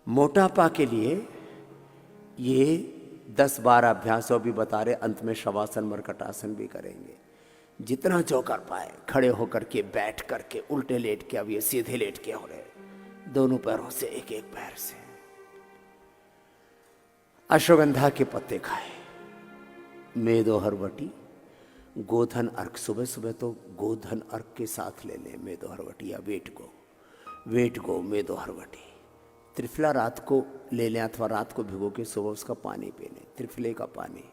मोटापा के लिए ये 10-12 अभ्यासों भी बता रहे, अंत में शवासन मर्कटासन भी करेंगे। जितना जो कर पाए, खड़े होकर के, बैठ करके, उल्टे लेट के, अब ये सीधे लेट के हो रहे, दोनों पैरों से, एक एक पैर से। अश्वगंधा के पत्ते खाए, मेदो हरवटी, गोधन अर्क, सुबह सुबह तो गोधन अर्क के साथ ले लें मेदो हरवटी या वेट गो मेदो हरवटी। त्रिफला रात को ले लें अथवा रात को भिगो के सुबह उसका पानी पी लें, त्रिफले का पानी।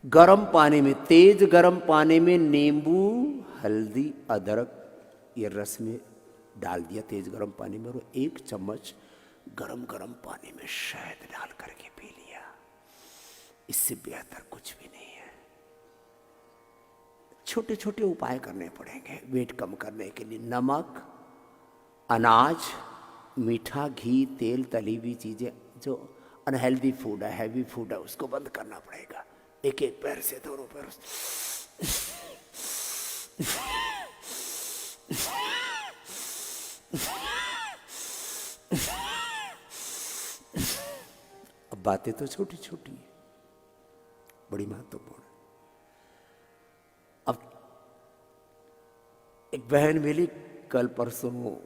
गरम पानी में, तेज गरम पानी में नींबू, हल्दी, अदरक ये रस में डाल दिया तेज गरम पानी में, और 1 चम्मच गरम गरम पानी में शहद डाल करके पी लिया। इससे बेहतर कुछ भी नहीं है। छोटे छोटे उपाय करने पड़ेंगे वेट कम करने के लिए। नमक, अनाज, मीठा, घी, तेल, तली हुई चीजें, जो अनहेल्दी फूड है, हैवी फूड है, उसको बंद करना पड़ेगा। एक एक पैर से, दोनों पैरों से। अब बातें तो छोटी छोटी है, बड़ी महत्वपूर्ण है। अब एक बहन मिली कल परसों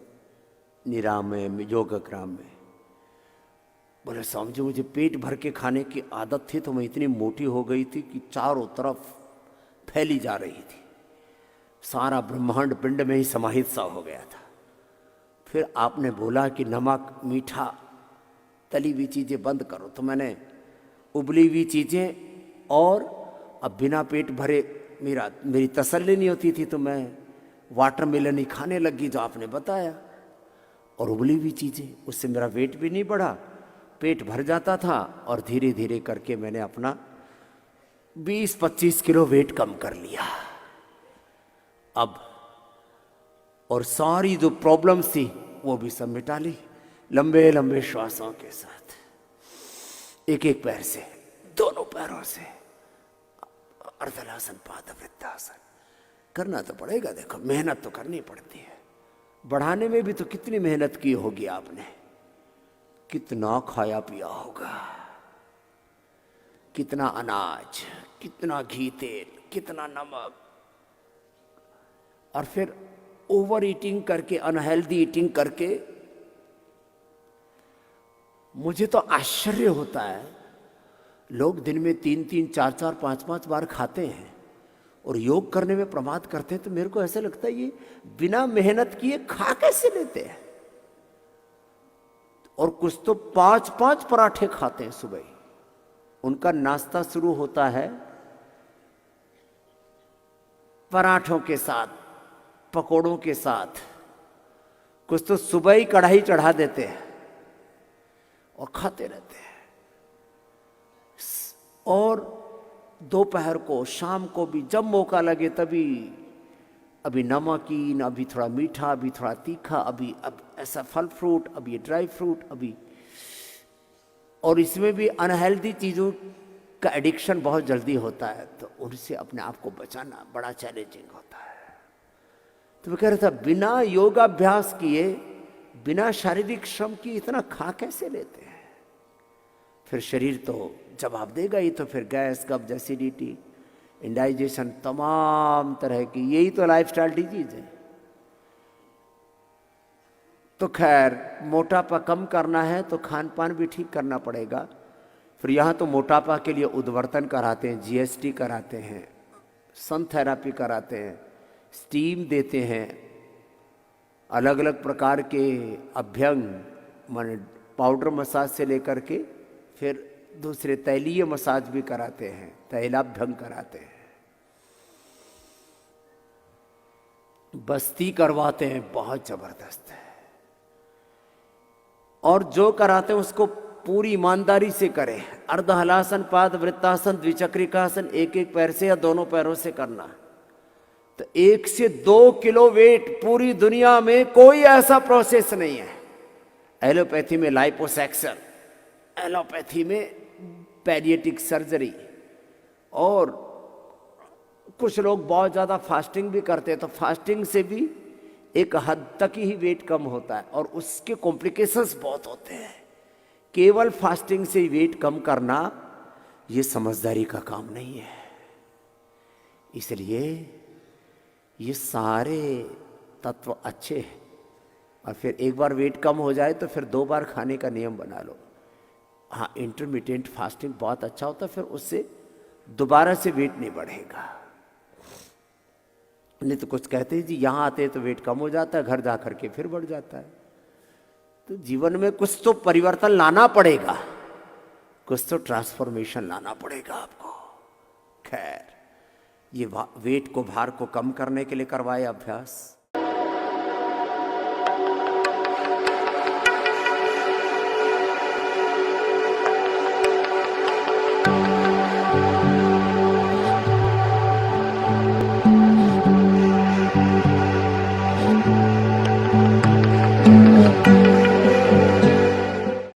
निराम में, योगग्राम में। बोले स्वामी जी, मुझे पेट भर के खाने की आदत थी तो मैं इतनी मोटी हो गई थी कि चारों तरफ फैली जा रही थी, सारा ब्रह्मांड पिंड में ही समाहित सा हो गया था। फिर आपने बोला कि नमक, मीठा, तली हुई चीज़ें बंद करो, तो मैंने उबली हुई चीज़ें, और अब बिना पेट भरे मेरी तसल्ली नहीं होती थी तो मैं वाटरमेलन ही खाने लगी जो आपने बताया, और उबली हुई चीज़ें, उससे मेरा वेट भी नहीं बढ़ा, पेट भर जाता था, और धीरे धीरे करके मैंने अपना 20-25 किलो वेट कम कर लिया अब। और सारी जो प्रॉब्लम्स थी वो भी सब मिटा ली, लंबे लंबे श्वासों के साथ, एक एक पैर से, दोनों पैरों से। अर्धलासन, पादवृत्तासन करना तो पड़ेगा। देखो, मेहनत तो करनी पड़ती है। बढ़ाने में भी तो कितनी मेहनत की होगी आपने, कितना खाया पिया होगा, कितना अनाज, कितना घी, तेल, कितना नमक, और फिर ओवर ईटिंग करके, अनहेल्दी ईटिंग करके। मुझे तो आश्चर्य होता है, लोग दिन में 3-3, 4-4, 5-5 बार खाते हैं और योग करने में प्रमाद करते हैं, तो मेरे को ऐसा लगता है ये बिना मेहनत किए खा कैसे लेते हैं। और कुछ तो 5-5 पराठे खाते हैं सुबह ही। उनका नाश्ता शुरू होता है पराठों के साथ, पकोड़ों के साथ। कुछ तो सुबह ही कढ़ाई चढ़ा देते हैं और खाते रहते हैं, और दोपहर को, शाम को भी जब मौका लगे तभी, अभी नमकीन, अभी थोड़ा मीठा, अभी थोड़ा तीखा, अभी अब ऐसा फल फ्रूट, अभी ड्राई फ्रूट, अभी। और इसमें भी अनहेल्दी चीज़ों का एडिक्शन बहुत जल्दी होता है, तो उनसे अपने आप को बचाना बड़ा चैलेंजिंग होता है। तो मैं कह रहा था, बिना योगाभ्यास किए, बिना शारीरिक श्रम की इतना खा कैसे लेते हैं। फिर शरीर तो जवाब देगा ही, तो फिर गैस, कब्ज, एसिडिटी, इंडाइजेशन, तमाम तरह की, यही तो लाइफस्टाइल डिजीज है। तो खैर, मोटापा कम करना है तो खान पान भी ठीक करना पड़ेगा। फिर यहाँ तो मोटापा के लिए उद्वर्तन कराते हैं, जीएसटी कराते हैं, सन थेरापी कराते हैं, स्टीम देते हैं, अलग अलग प्रकार के अभ्यंग, माने पाउडर मसाज से लेकर के फिर दूसरे तैलीय मसाज भी कराते हैं, तैलाभ्यंग कराते हैं, बस्ती करवाते हैं, बहुत जबरदस्त है। और जो कराते हैं उसको पूरी ईमानदारी से करें। अर्धहलासन, पादवृत्तासन, द्विचक्रिकासन, एक एक पैर से या दोनों पैरों से करना। तो 1 से 2 किलो वेट पूरी दुनिया में कोई ऐसा प्रोसेस नहीं है। एलोपैथी में लाइपोसैक्शन, एलोपैथी में पैडिएटिक सर्जरी, और कुछ लोग बहुत ज़्यादा फास्टिंग भी करते हैं, तो फास्टिंग से भी एक हद तक ही वेट कम होता है और उसके कॉम्प्लिकेशंस बहुत होते हैं। केवल फास्टिंग से वेट कम करना ये समझदारी का काम नहीं है। इसलिए ये सारे तत्व अच्छे हैं। और फिर एक बार वेट कम हो जाए तो फिर 2 बार खाने का नियम बना लो। हाँ, इंटरमिटेंट फास्टिंग बहुत अच्छा होता है, फिर उससे दोबारा से वेट नहीं बढ़ेगा। नहीं तो कुछ कहते हैं जी यहाँ आते हैं तो वेट कम हो जाता है, घर जा करके फिर बढ़ जाता है। तो जीवन में कुछ तो परिवर्तन लाना पड़ेगा, कुछ तो ट्रांसफॉर्मेशन लाना पड़ेगा आपको। खैर, ये वेट को, भार को कम करने के लिए करवाए अभ्यास।